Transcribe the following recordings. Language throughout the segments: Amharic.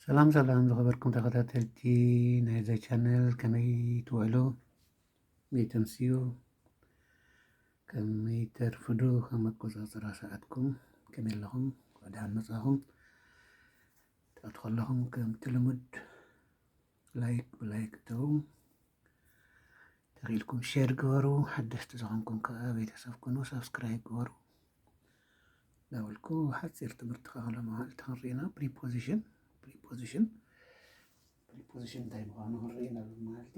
ሰላም ሰላም ዝኸበርኩም ተኸታተልቲ ናይዛ ቻነል ከመይ ትውዕሉ ከመይ ተምስዩ ከመይ ተርፍዱ ከም ኣቆፃፅራ ሰዓትኩም ከመይ ኣለኹም ወድሓን መፃኹም ተኣቱ ከለኹም ከምቲ ልሙድ ላይክ እተው ተኺልኩም ሼር ግበሩ ሓደሽቲ ዝኾንኩም ከዓ ቤተሰብ ኩኑ ሰብስክራይብ ግበሩ ዳውልኩ ሓፂር ትምህርቲ ከዓ ሎማዓልቲ ክንሪኢና ፕሪፖዚሽን እንታይ ምዃኑ ክንሪኢና ሎማዓልቲ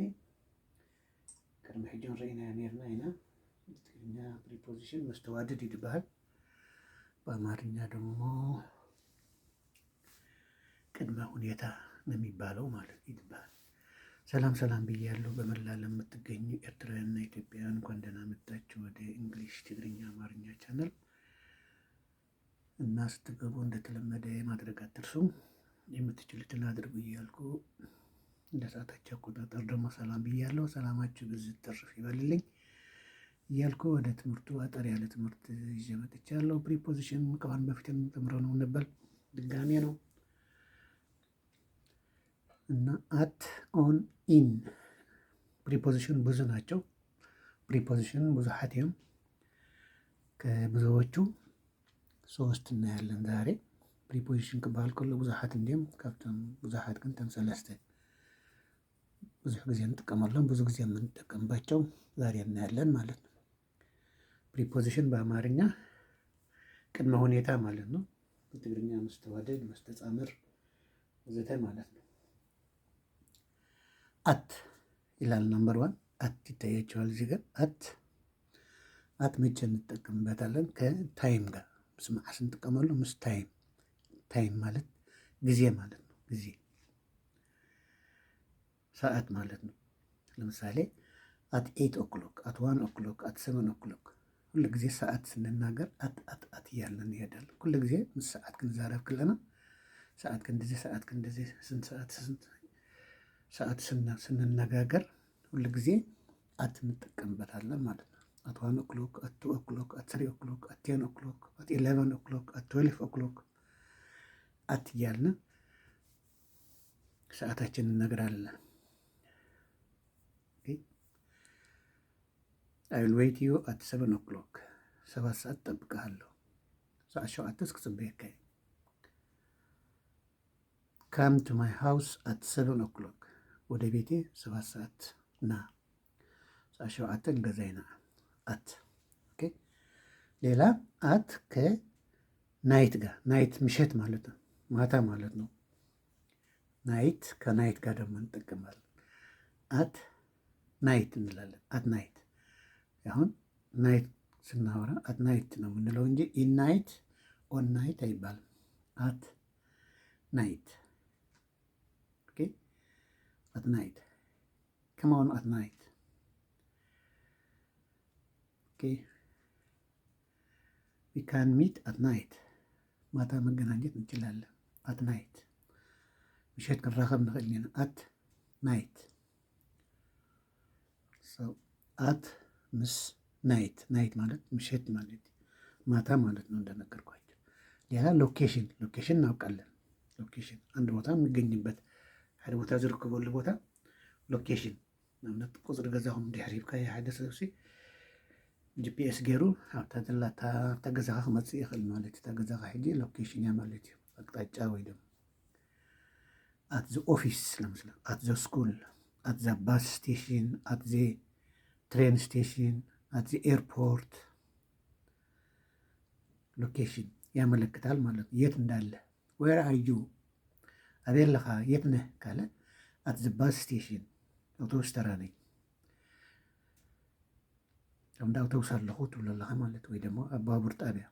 ቅድሚ ሕጂ ንሪኢናዮ ነርና ኢና ብትግርኛ ፕሪፖዚሽን መስተዋድድ እዩ ዝበሃል በአማርኛ ደግሞ ቅድመ ሁኔታ ነው የሚባለው ማለት ይባላል። ሰላም ሰላም ብያለሁ። በመላ ለምትገኙ ኤርትራውያንና ኢትዮጵያውያን እንኳን ደህና መጣችሁ ወደ እንግሊሽ ትግርኛ አማርኛ ቻናል እና ስትገቡ እንደተለመደ ማድረግ አትርሱ። የምትችሉትን አድርጉ እያልኩ እንደ ሰዓታችሁ አቆጣጠር ደግሞ ሰላም ብያለሁ። ሰላማችሁ ብዝት ትርፍ ይበልልኝ እያልኩ ወደ ትምህርቱ አጠር ያለ ትምህርት ይዤ መጥቻለሁ። ፕሪፖዚሽን ከአሁን በፊት ተምረው ነው ነበር፣ ድጋሜ ነው እና አት፣ ኦን፣ ኢን ፕሪፖዚሽን ብዙ ናቸው። ፕሪፖዚሽን ብዙሓት እዮም። ከብዙዎቹ ሶስት እናያለን ዛሬ። ፕሪፖዚሽን ክበሃል ከሎ ብዙሓት እንዲዮም ካብቶም ብዙሓት ግን ተም ሰለስተ ብዙሕ ጊዜ እንጥቀመሎም ብዙ ጊዜ የምንጠቀምባቸው ዛሬ እናያለን ማለት ነው። ፕሪፖዚሽን በአማርኛ ቅድመ ሁኔታ ማለት ነው። በትግርኛ መስተዋደድ፣ መስተጻምር ወዘተ ማለት ነው። አት ይላል ነምበር ዋን። አት ይታያቸዋል እዚህ ጋር። አት መቼ እንጠቀምበታለን? ከታይም ጋር ምስ መዓስ እንጥቀመሉ? ምስ ታይም ማለት ጊዜ ማለት ነው። ጊዜ ሰዓት ማለት ነው። ለምሳሌ አት 8 ኦክሎክ፣ አት 1 ኦክሎክ፣ አት 7 ኦክሎክ ሁሉ ጊዜ ሰዓት ስንናገር አት እያልን እንሄዳለን። ሁሉ ጊዜ ምስ ሰዓት ክንዛረብ ከለና ሰዓት እንደዚህ ሰዓት እንደዚህ ስንት ሰዓት ስንነጋገር ሁሉ ጊዜ አት እንጠቀምበታለን ማለት ነው። አት 1 ኦክሎክ፣ አት 2 ኦክሎክ፣ አት 3 ኦክሎክ፣ አት 10 ኦክሎክ፣ አት 11 ኦክሎክ፣ አት 12 ኦክሎክ አት እያልን ሰዓታችንን እነግራለን። I will wait you at 7 o'clock. 7 ሰዓት እጠብቅሃለሁ። ሰዓት 7 እስክጽበየካ come to my house at 7 o'clock. ወደ ቤቴ 7 ሰዓት ና። ሰዓት 7 እንገዛይና አት። ኦኬ። ሌላ አት ከናይት ጋር፣ ናይት ምሽት ማለት ነው፣ ማታ ማለት ነው። ናይት ከናይት ጋር ደግሞ እንጠቀማለን። አት ናይት እንላለን። አት ናይት አሁን ናይት ስናወራ አት ናይት ነው የምንለው እንጂ ኢን ናይት ኦን ናይት አይባልም። አት ናይት። ኦኬ። አት ናይት come on at night. Okay. We can meet at night. ማታ መገናኘት እንችላለን። at night ምሽት ክንራኸብ ንኽእል ኢና። at night. so at ምስ ናይት ማለት ምሽት ማለት ማታ ማለት ነው እንደነገርኳቸው። ሌላ ሎኬሽን እናውቃለን። ሎኬሽን አንድ ቦታ የሚገኝበት ሓደ ቦታ ዝርከበሉ ቦታ ሎኬሽን ንኣብነት ቁፅሪ ገዛኹም ድሕሪብካ ሓደ ሰብሲ ጂፒኤስ ገይሩ ኣብታ ዘላታ ገዛኻ ክመፅእ ይኽእል ማለት እዩ። እታ ገዛኻ ሕጂ ሎኬሽን እያ ማለት እዩ፣ ኣቅጣጫ ወይ ድማ ኣት ዘ ኦፊስ ለምሳሌ ኣት ዘ ስኩል፣ ኣት ዘ ባስ ስቴሽን፣ ኣት ዘ ትሬን ስቴሽን፣ አት ዘ ኤርፖርት ሎኬሽን ያመለክታል ማለት ነው፣ የት እንዳለ። ዌር አር ዩ አቤለኻ የት ነህ ካለ አት ዘ ባስ ስቴሽን አውቶቡስ ተራ ነኝ፣ እንደ አውቶቡስ ኣለኹ ትብሎ ኣለኻ ማለት ወይ ደግሞ ኣብ ባቡር ጣብያ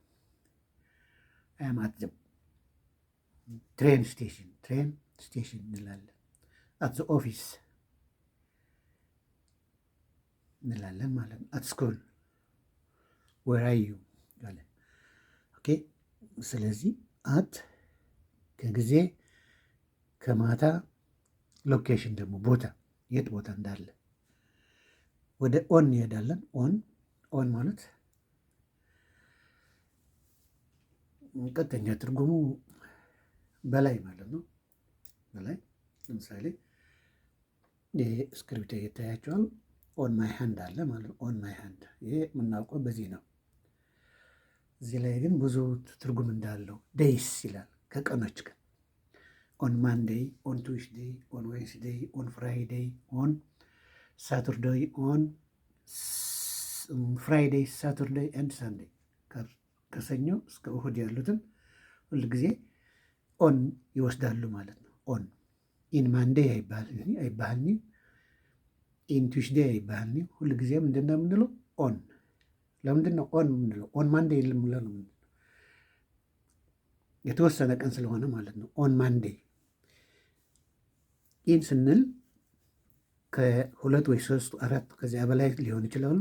አም አት ዘ ትሬን ስቴሽን እንላለን። አት ዘ ኦፊስ እንላለን ማለት ነው። አት ስኩል ዌር አር ዩ አለ። ኦኬ። ስለዚህ አት ከጊዜ ከማታ፣ ሎኬሽን ደግሞ ቦታ፣ የት ቦታ እንዳለ። ወደ ኦን እንሄዳለን። ኦን ማለት ቀጥተኛ ትርጉሙ በላይ ማለት ነው። በላይ ለምሳሌ ይሄ እስክሪብቶ ይታያቸዋል። ኦን ማይ ሃንድ አለ ማለት ነው። ኦን ማይ ሃንድ ይሄ የምናውቀው በዚህ ነው። እዚህ ላይ ግን ብዙ ትርጉም እንዳለው ዴይስ ይላል ከቀኖች ጋር ኦን ማንዴይ፣ ኦን ቱስዴይ፣ ኦን ዌንስዴይ፣ ኦን ፍራይዴይ፣ ኦን ሳተርዴይ፣ ኦን ፍራይዴይ፣ ሳተርዴይ ኤንድ ሳንዴይ ከሰኞ እስከ እሁድ ያሉትን ሁል ጊዜ ኦን ይወስዳሉ ማለት ነው። ኦን ኢን ማንዴይ አይባልኒ፣ ኢን ቱስዴይ አይባልኒ። ሁል ጊዜ ምንድን ነው የምንለው? ኦን። ለምንድን ነው ኦን የምንለው? ኦን ማንዴይ የምንለው ነው የተወሰነ ቀን ስለሆነ ማለት ነው። ኦን ማንዴይ። ኢን ስንል ከሁለት ወይ ሶስት አራት ከዚያ በላይ ሊሆን ይችላሉ፣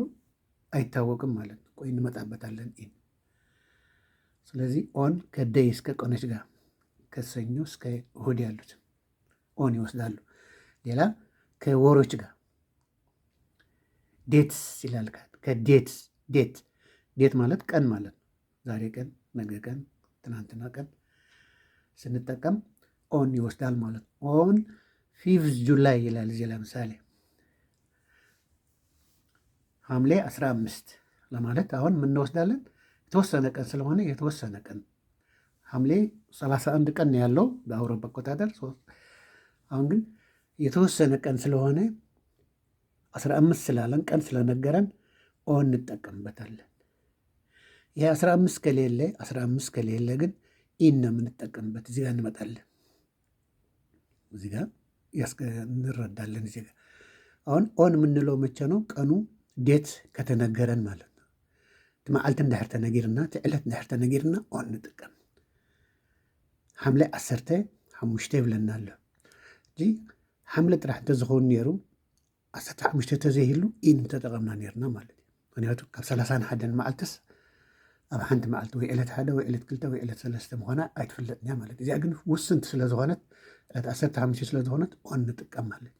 አይታወቅም ማለት ነው። ቆይ እንመጣበታለን። ኢን ስለዚህ ኦን ከደይ እስከ ቀኖች ጋር ከሰኞ እስከ እሁድ ያሉት ኦን ይወስዳሉ። ሌላ ከወሮች ጋር ዴትስ ይላል። ከዴትስ ዴት ማለት ቀን ማለት ነው። ዛሬ ቀን፣ ነገ ቀን፣ ትናንትና ቀን ስንጠቀም ኦን ይወስዳል ማለት ነው። ኦን 5 ጁላይ ይላል እዚህ ለምሳሌ ሐምሌ 15 ለማለት አሁን የምንወስዳለን የተወሰነ ቀን ስለሆነ የተወሰነ ቀን ሐምሌ 31 ቀን ነው ያለው በአውሮፓ አቆጣጠር። አሁን ግን የተወሰነ ቀን ስለሆነ 15 ስላለን ቀን ስለነገረን ኦን እንጠቀምበታለን። ይሄ 15 ከሌለ ግን ኢን ነው የምንጠቀምበት። እዚህ ጋር እንመጣለን፣ እዚህ ጋር እንረዳለን። እዚህ ጋር አሁን ኦን የምንለው መቼ ነው? ቀኑ ዴት ከተነገረን ማለት ነው። መዓልቲ እንድሕር ተነጊርና ዕለት እንድሕር ተነጊርና ኦን ንጥቀም። ሐምሌ 15 ይብለና ኣሎ እዚ ሐምሌ ጥራሕ እንተዝኸውን ነይሩ 15 ተዘይህሉ ኢን ተጠቐምና ነርና ማለት እዩ። ምክንያቱ ካብ 31 መዓልትስ ኣብ ሓንቲ መዓልቲ ወይ ዕለት 1 ወይ ዕለት 2 ወይ ዕለት 3 ምዃና ኣይትፍለጥን እያ ማለት እዩ። እዚኣ ግን ውስንቲ ስለዝኾነት ዕለት 15 ስለዝኾነት ኦን ንጥቀም ማለት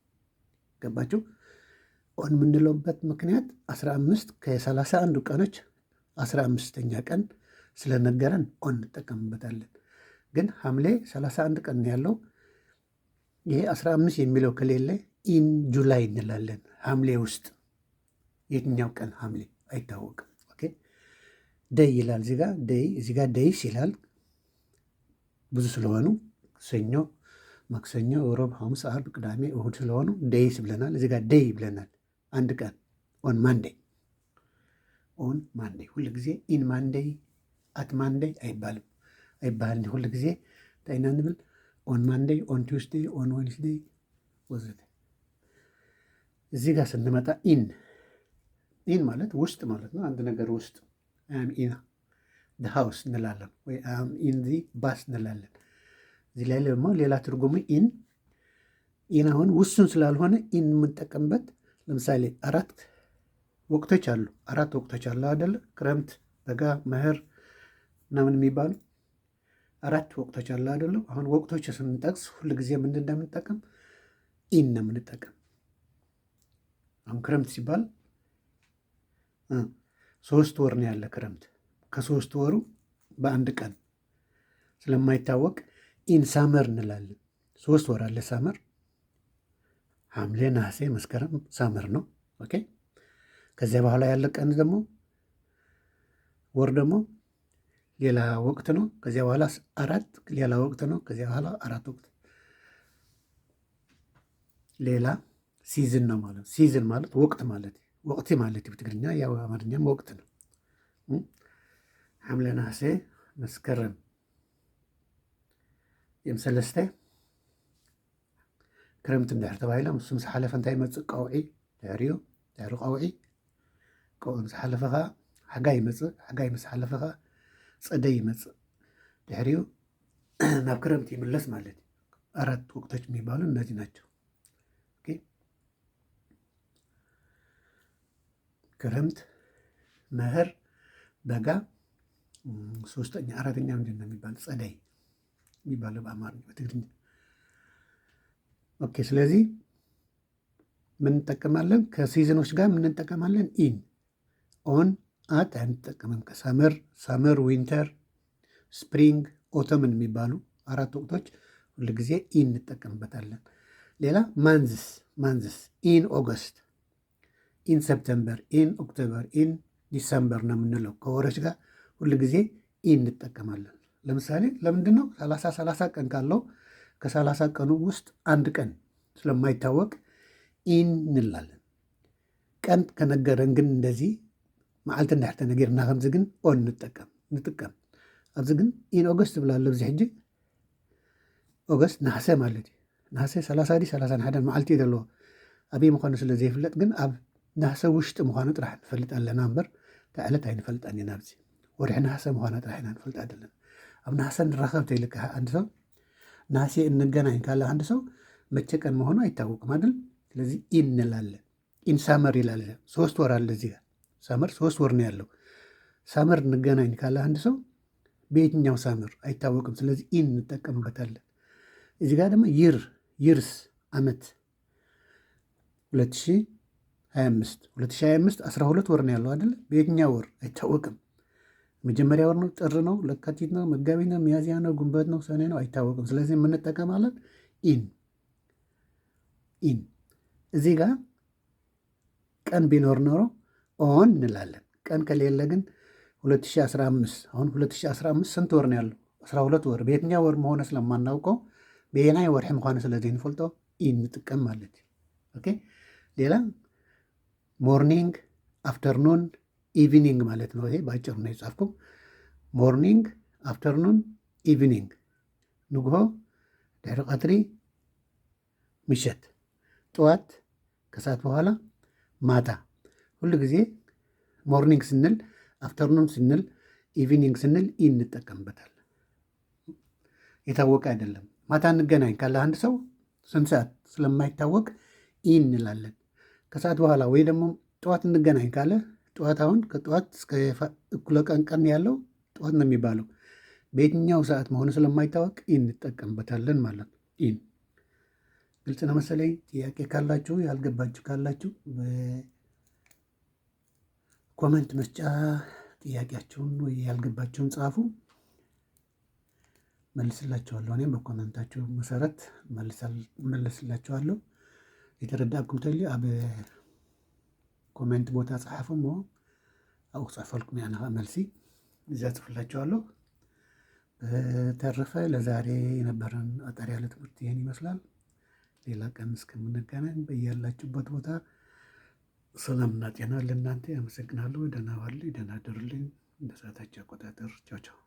ገባችሁ? ኦን የምንለውበት ምክንያት 15 ከ31 ቀኖች 15ኛ ቀን ስለነገረን ኦን እንጠቀምበታለን። ግን ሐምሌ 31 ቀን ያለው ይሄ 15 የሚለው ከሌለ ኢን ጁላይ እንላለን። ሐምሌ ውስጥ የትኛው ቀን ሐምሌ አይታወቅም። ኦኬ ደይ ይላል እዚህ ጋር ደይስ ይላል። ብዙ ስለሆኑ ሰኞ፣ ማክሰኞ፣ ሮብ፣ ሐሙስ፣ ዓርብ፣ ቅዳሜ፣ እሁድ ስለሆኑ ደይስ ብለናል። እዚህ ጋር ደይ ብለናል። አንድ ቀን ኦን ማንዴይ ሁል ጊዜ ኢን ማንዴይ አት ማንዴይ አይባልም። ሁል ጊዜ ታይና ንብል ኦን ማንዴይ፣ ኦን ቱስዴይ፣ ኦን ዌንስዴይ ወዘተ። እዚህ ጋር ስንመጣ ኢን ማለት ውስጥ ማለት ነው። አንድ ነገር ውስጥ አም ኢን ደ ሃውስ እንላለን ወይ አም ኢን ዚ ባስ እንላለን። እዚህ ላይ ደግሞ ሌላ ትርጉሙ ኢን አሁን ውሱን ስላልሆነ ኢን የምንጠቀምበት ለምሳሌ 4 ወቅቶች አሉ። 4 ወቅቶች አሉ አይደለ? ክረምት፣ በጋ፣ መኸር ምናምን የሚባሉ 4 ወቅቶች አሉ አይደለ? አሁን ወቅቶች ስንጠቅስ ሁል ጊዜ ምንድን እንደምንጠቀም ኢን ነው የምንጠቀም። አሁን ክረምት ሲባል 3 ወር ነው ያለ ክረምት። ከ3 ወሩ በአንድ ቀን ስለማይታወቅ ኢን ሳመር እንላለን። 3 ወር አለ ሳመር፣ ሐምሌ፣ ነሐሴ፣ መስከረም ሳመር ነው። ኦኬ ከዚያ በኋላ ያለ ቀን ደግሞ ወር ደግሞ ሌላ ወቅት ነው። ከዚያ በኋላ 4 ሌላ ወቅት ነው። ከዚያ በኋላ 4 ወቅት ሌላ ሲዝን ነው ማለት። ሲዝን ማለት ወቅት ማለት ወቅቲ ማለት በትግርኛ ያው አማርኛም ወቅት ነው። ሐምሌ፣ ነሐሴ፣ መስከረም እዮም 3 ክረምቲ እንድሕር ተባሂሎም እሱም ዝሓለፈ እንታይ ይመፅእ? ቀውዒ ድሕሪኡ ድሕሪ ቀውዒ ምስ ሓለፈ ከዓ ሓጋይ ይመፅእ። ሓጋይ ምስ ሓለፈ ከዓ ፀደይ ይመፅእ። ድሕሪኡ ናብ ክረምቲ ይምለስ ማለት እዩ። 4 ወቅቶች የሚባሉ እነዚህ ናቸው። ክረምት፣ መኸር፣ በጋ፣ 3ኛ 4ኛ ምንድን ነው የሚባል? ፀደይ የሚባለው በአማርኛ በትግርኛ። ኦኬ ስለዚህ ምን እንጠቀማለን? ከሲዝኖች ጋር ምን እንጠቀማለን? ኢን ኦን አት አንጠቀምም። ሳመር፣ ዊንተር፣ ስፕሪንግ፣ ኦተምን የሚባሉ 4 ወቅቶች ሁል ጊዜ ኢን እንጠቀምበታለን። ሌላ ማንዝስ ኢን ኦገስት፣ ኢን ሰፕተምበር፣ ኢን ኦክቶበር፣ ኢን ዲሰምበር ነው የምንለው። ከወሮች ጋር ሁል ጊዜ ኢን እንጠቀማለን። ለምሳሌ ለምንድን ነው 30 ቀን ካለው ከ30 ቀኑ ውስጥ አንድ ቀን ስለማይታወቅ ኢን እንላለን። ቀን ከነገረን ግን እንደዚህ መዓልቲ እንዳሕተ ነጊርና ከምዚ ግን ኦን ንጥቀም። ኣብዚ ግን ኢን ኦገስት ብላለ ብዚ ሕጂ ኦገስት ናሕሰ ማለት እዩ። ናሕሰ 30 31 መዓልቲ እዩ ዘለዎ። ኣብይ ምዃኑ ስለ ዘይፍለጥ ግን ኣብ ናሕሰ ውሽጢ ምዃኑ ጥራሕ ንፈልጥ ኣለና እምበር ዕለት ኣይንፈልጣን ኢና። ኣብዚ ወርሒ ናሕሰ ምዃና ጥራሕ ኢና ንፈልጥ ኣለና። ኣብ ናሕሰ ንራኸብ ተይልካ አንድ ሰው ናሕሴ እንገናኝ ካለ አንድ ሰው መቼ ቀን መሆኑ አይታወቅም አይደል? ስለዚህ ኢን እንላለን። ኢን ሳመር ይላል። 3 ወር አለ እዚህ ጋር ሳመር 3 ወር ነው ያለው። ሳመር እንገናኝ ካለ አንድ ሰው በየትኛው ሳመር አይታወቅም። ስለዚህ ኢን እንጠቀምበታለን። እዚህ ጋር ደግሞ ይርስ ዓመት 2025 12 ወር ነው ያለው አይደል? በየትኛው ወር አይታወቅም። መጀመሪያ ወር ነው፣ ጥር ነው፣ ለካቲት ነው፣ መጋቢት ነው፣ ሚያዝያ ነው፣ ግንቦት ነው፣ ሰኔ ነው፣ አይታወቅም። ስለዚህ የምንጠቀማለን ኢን። እዚህ ጋር ቀን ቢኖር ኖሮ ኦን እንላለን። ቀን ከሌለ ግን 2015 አሁን 2015 ስንት ወር ነው ያለው? 12 ወር። በየትኛው ወር መሆነ ስለማናውቀው በየናይ ወርሒ ምዃኑ ስለዚህ ንፈልጦ ኢን ንጥቀም ማለት እዩ። ኦኬ። ሌላ ሞርኒንግ፣ አፍተርኑን፣ ኢቪኒንግ ማለት ነው። ይሄ በአጭሩ ነው የጻፍኩ። ሞርኒንግ፣ አፍተርኑን፣ ኢቪኒንግ፣ ንግሆ፣ ድሕሪ ቀትሪ፣ ምሸት፣ ጠዋት፣ ከሰዓት በኋላ፣ ማታ። ሁሉ ጊዜ ሞርኒንግ ስንል፣ አፍተርኑን ስንል፣ ኢቪኒንግ ስንል ኢን እንጠቀምበታል። የታወቀ አይደለም። ማታ እንገናኝ ካለ አንድ ሰው ስንት ሰዓት ስለማይታወቅ ኢን እንላለን። ከሰዓት በኋላ ወይ ደግሞ ጠዋት እንገናኝ ካለ ጠዋት፣ አሁን ከጠዋት እስከ እኩለ ቀን ያለው ጠዋት ነው የሚባለው። በየትኛው ሰዓት መሆኑ ስለማይታወቅ ኢን እንጠቀምበታለን ማለት ነው። ኢን ግልጽ ነው መሰለኝ። ጥያቄ ካላችሁ ያልገባችሁ ካላችሁ በኮመንት መስጫ ጥያቄያችሁን ወይ ያልገባችሁን ጻፉ፣ መልስላችኋለሁ። እኔም በኮመንታችሁ መሰረት መልስላችኋለሁ። የተረዳእኩም ተልዩ ኣብ ኮሜንት ቦታ ጻሓፉ እሞ ኣብኡ ክፅሕፈልኩም እያ መልሲ እዛ ጽፍላችኋለሁ። በተረፈ ለዛሬ የነበረን አጠር ያለ ትምህርት ይህን ይመስላል። ሌላ ቀን እስከምንገናኝ በያላችሁበት ቦታ ሰላምና ጤና ለእናንተ። አመሰግናለሁ። ደህና ዋሉ፣ ደህና አደሩልኝ። እንደ ሰዓታችሁ አቆጣጠር። ቻው ቻው።